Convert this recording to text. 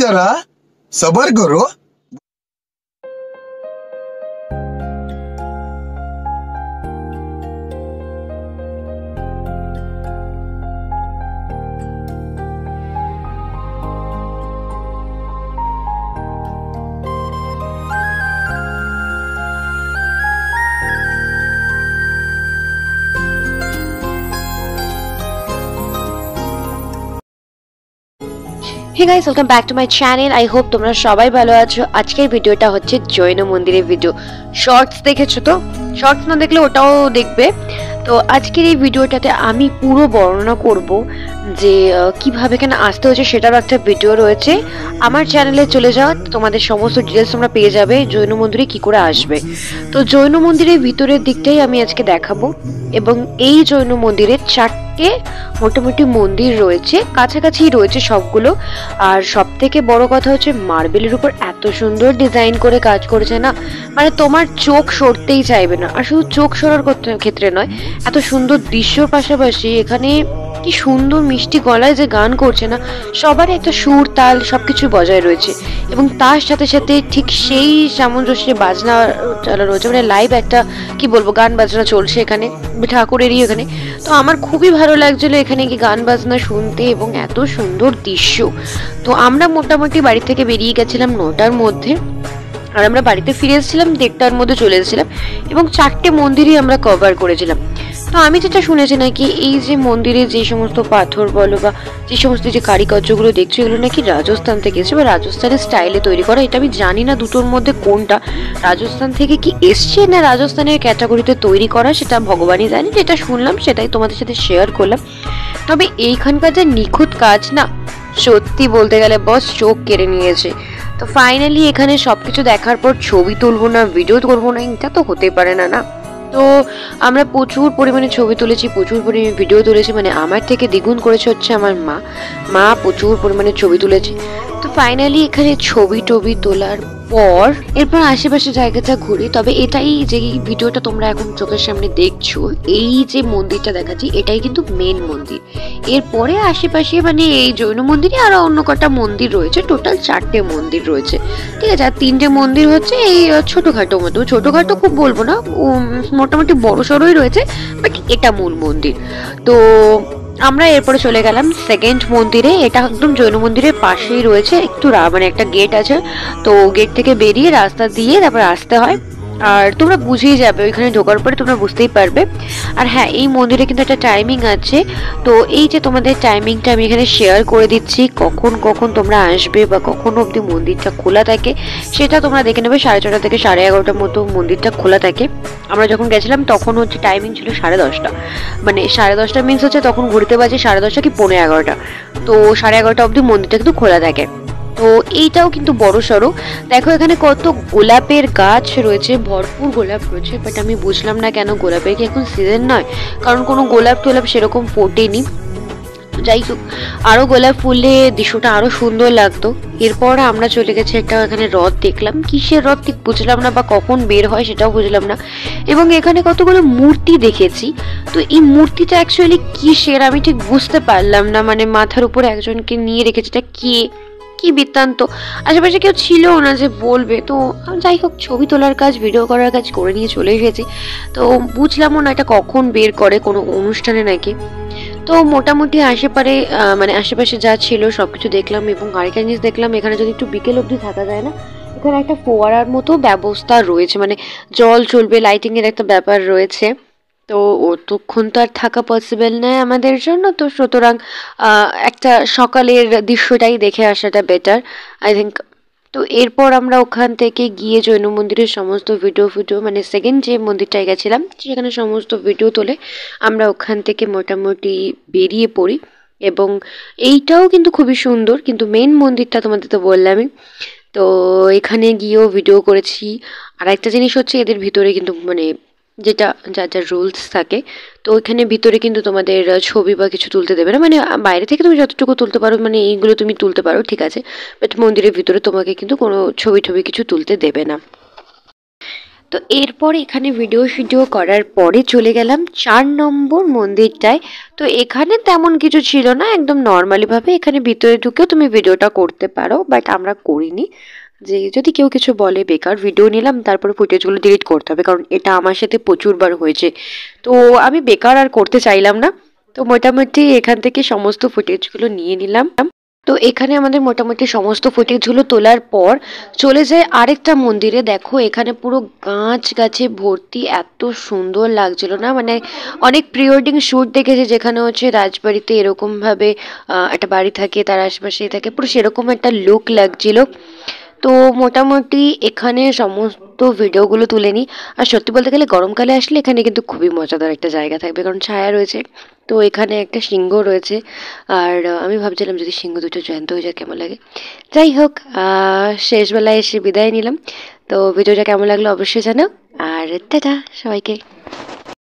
जरा सबर करो। Hey guys, welcome back to my channel. I hope তোমরা সবাই ভালো আছো। আজকের ভিডিওটা হচ্ছে জৈন মন্দিরের ভিডিও। শর্টস দেখেছো তো? শর্টস না দেখলে ওটাও দেখবে। তো আজকের এই ভিডিওটাতে আমি পুরো বর্ণনা করব যে কিভাবে কেন আসতে হচ্ছে, সেটারও একটা ভিডিও রয়েছে। আমার চ্যানেলে চলে যাও, তোমাদের সমস্ত ডিটেলস তোমরা পেয়ে যাবে জৈন মন্দিরে কি করে আসবে। তো জৈন মন্দিরের ভিতরের দিকটাই আমি আজকে দেখাবো। এবং এই জৈন মন্দিরে চারটে মোটামুটি মন্দির রয়েছে, কাছাকাছি রয়েছে সবগুলো। আর সব থেকে বড় কথা হচ্ছে মার্বেলের উপর এত সুন্দর ডিজাইন করে কাজ করেছে না, মানে তোমার চোখ সরতেই চাইবে না। আর শুধু চোখ সরার ক্ষেত্রে নয়, এত সুন্দর দৃশ্যর পাশাপাশি এখানে কি সুন্দর মিষ্টি গলায় যে গান করছে না, সবারই একটা সুর তাল সবকিছু বজায় রয়েছে। এবং তার সাথে সাথে ঠিক সেই সামঞ্জস্যে বাজনা চালানো রয়েছে, মানে লাইভ একটা কি বলবো গান বাজনা চলছে এখানে ঠাকুরেরই এখানে। তো আমার খুবই ভালো লাগছিল এখানে কি গান বাজনা শুনতে এবং এত সুন্দর দৃশ্য। তো আমরা মোটামুটি বাড়ি থেকে বেরিয়ে গেছিলাম 9টার মধ্যে, আর আমরা বাড়িতে ফিরে এসেছিলাম 1:30টার মধ্যে চলে এসেছিলাম। এবং চারটে মন্দিরই আমরা কভার করেছিলাম। তো আমি যেটা শুনেছি নাকি এই যে মন্দিরে যে সমস্ত পাথর বলো বা যে সমস্ত যে কারিকার্যগুলো দেখছো, এগুলো নাকি রাজস্থান থেকে এসেছে বা রাজস্থানের স্টাইলে তৈরি করা। এটা আমি জানি না দুটোর মধ্যে কোনটা রাজস্থান থেকে কি এসছে না রাজস্থানের ক্যাটাগরিতে তৈরি করা, সেটা ভগবানই জানি। যেটা শুনলাম সেটাই তোমাদের সাথে শেয়ার করলাম। তবে এইখানকার যে নিখুঁত কাজ না, সত্যি বলতে গেলে বস চোখ কেড়ে নিয়েছে। তো ফাইনালি এখানে সবকিছু দেখার পর ছবি তুলবো না, ভিডিও করবো না, এটা তো হতে পারে না। না, তো আমরা প্রচুর পরিমাণে ছবি তুলেছি, প্রচুর পরিমাণে ভিডিও তুলেছি। মানে আমার থেকে দ্বিগুণ করেছে হচ্ছে আমার মা প্রচুর পরিমাণে ছবি তুলেছে। তো ফাইনালি এখানে ছবি টবি তোলার পর এরপর আশেপাশে জায়গাটা ঘুরি। তবে এটাই যে ভিডিওটা তোমরা এখন চোখের সামনে দেখছো, এই যে মন্দিরটা দেখাচ্ছি এটাই কিন্তু মেন মন্দির। এরপরে আশেপাশে মানে এই জৈন মন্দিরে আরো অন্য কটা মন্দির রয়েছে, টোটাল 4টে মন্দির রয়েছে, ঠিক আছে। আর 3টে মন্দির হচ্ছে এই ছোটখাটো মতো, ছোটখাটো খুব বলবো না, মোটামুটি বড় সড়োই রয়েছে, বাট এটা মূল মন্দির। তো আমরা এরপরে চলে গেলাম সেকেন্ড মন্দিরে। এটা একদম জৈন মন্দিরের পাশেই রয়েছে, একটু মানে একটা গেট আছে। তো গেট থেকে বেরিয়ে রাস্তা দিয়ে তারপর আসতে হয়। আর তোমরা বুঝেই যাবে ওইখানে ঢোকার পরে, তোমরা বুঝতেই পারবে। আর হ্যাঁ, এই মন্দিরে কিন্তু একটা টাইমিং আছে। তো এই যে তোমাদের টাইমিংটা আমি এখানে শেয়ার করে দিচ্ছি, কখন কখন তোমরা আসবে বা কখন অবধি মন্দিরটা খোলা থাকে সেটা তোমরা দেখে নেবে। 6:30 থেকে 11:30টার মতো মন্দিরটা খোলা থাকে। আমরা যখন গেছিলাম তখন হচ্ছে টাইমিং ছিল 10:30, মানে 10:30 মিনস হচ্ছে তখন ঘুরতে বাজে 10:30 কি 11:15। তো 11:30 অবধি মন্দিরটা কিন্তু খোলা থাকে। তো এইটাও কিন্তু বড় সড়ো। দেখো এখানে কত গোলাপের গাছ রয়েছে, ভরপুর গোলাপ রয়েছে। বাট আমি বুঝলাম না কেন গোলাপের কি এখন সিজন নয়, কারণ কোনো গোলাপ টোলাপ সেরকম ফোটেনি। যাই হোক, আরো গোলাপ ফুললে দৃশ্যটা আরো সুন্দর লাগতো। এরপর আমরা চলে গেছি একটা এখানে রথ দেখলাম, কিসের রথ ঠিক বুঝলাম না, বা কখন বের হয় সেটাও বুঝলাম না। এবং এখানে কতগুলো মূর্তি দেখেছি। তো এই মূর্তিটা অ্যাকচুয়ালি কিসের আমি ঠিক বুঝতে পারলাম না, মানে মাথার উপরে একজনকে নিয়ে রেখেছে, এটা কি বৃত্তান্ত। আশেপাশে কেউ ছিল না যে বলবে। তো যাই হোক, ছবি তোলার কাজ ভিডিও করার কাজ করে নিয়ে চলে এসেছি। তো বুঝলামও না এটা কখন বের করে, কোনো অনুষ্ঠানে নাকি। তো মোটামুটি আশেপাশে যা ছিল সবকিছু দেখলাম। এবং আরেকটা জিনিস দেখলাম, এখানে যদি একটু বিকেল অবধি থাকা যায় না, এখানে একটা ফোয়ারার মতো ব্যবস্থা রয়েছে, মানে জল চলবে, লাইটিং এর একটা ব্যাপার রয়েছে। তো অতক্ষণ তো আর থাকা পসিবল নয় আমাদের জন্য। তো সুতরাং একটা সকালের দৃশ্যটাই দেখে আসাটা বেটার, আই থিঙ্ক। তো এরপর আমরা ওখান থেকে গিয়ে জৈন মন্দিরের সমস্ত ভিডিও মানে সেকেন্ড যে মন্দিরটায় গেছিলাম সেখানে সমস্ত ভিডিও তুলে আমরা ওখান থেকে মোটামুটি বেরিয়ে পড়ি। এবং এইটাও কিন্তু খুবই সুন্দর, কিন্তু মেন মন্দিরটা তোমাদের তো বললামই। তো এখানে গিয়েও ভিডিও করেছি। আর একটা জিনিস হচ্ছে এদের ভিতরে কিন্তু মানে যেটা যা রুলস থাকে, তো ওইখানে ভিতরে কিন্তু তোমাদের ছবি বা কিছু তুলতে দেবে না। মানে বাইরে থেকে তুমি যতটুকু তুলতে পারো, মানে এইগুলো তুমি তুলতে পারো, ঠিক আছে, বাট মন্দিরের ভিতরে তোমাকে কিন্তু কোনো ছবি কিছু তুলতে দেবে না। তো এরপর এখানে ভিডিও করার পরে চলে গেলাম 4 নম্বর মন্দিরটায়। তো এখানে তেমন কিছু ছিল না, একদম নর্মালিভাবে এখানে ভিতরে ঢুকেও তুমি ভিডিওটা করতে পারো, বাট আমরা করিনি। যে যদি কেউ কিছু বলে বেকার ভিডিও নিলাম তারপরে ফুটেজগুলো ডিলিট করতে হবে, কারণ এটা আমার সাথে প্রচুরবার হয়েছে। তো আমি বেকার আর করতে চাইলাম না। তো মোটামুটি এখান থেকে সমস্ত ফুটেজগুলো নিয়ে নিলাম। তো এখানে আমাদের মোটামুটি সমস্ত ফুটেজগুলো তোলার পর চলে যায় আরেকটা মন্দিরে। দেখো এখানে পুরো গাছে ভর্তি, এত সুন্দর লাগছিল না, মানে অনেক প্রি ওয়েডিং শ্যুট দেখেছি যেখানে হচ্ছে রাজবাড়িতে এরকম ভাবে একটা বাড়ি থাকে, তার আশেপাশেই থাকে, পুরো সেরকম একটা লুক লাগছিল। তো মোটামুটি এখানে সমস্ত ভিডিওগুলো তুলে নিই। আর সত্যি বলতে গেলে গরমকালে আসলে এখানে কিন্তু খুবই মজাদার একটা জায়গা থাকবে, কারণ ছায়া রয়েছে। তো এখানে একটা সিংহ রয়েছে, আর আমি ভাবছিলাম যদি সিংহ দুটো জ্যান্ত হয়ে যায় কেমন লাগে। যাই হোক, শেষবেলায় এসে বিদায় নিলাম। তো ভিডিওটা কেমন লাগলো অবশ্যই জানাও, আর টাটা সবাইকে।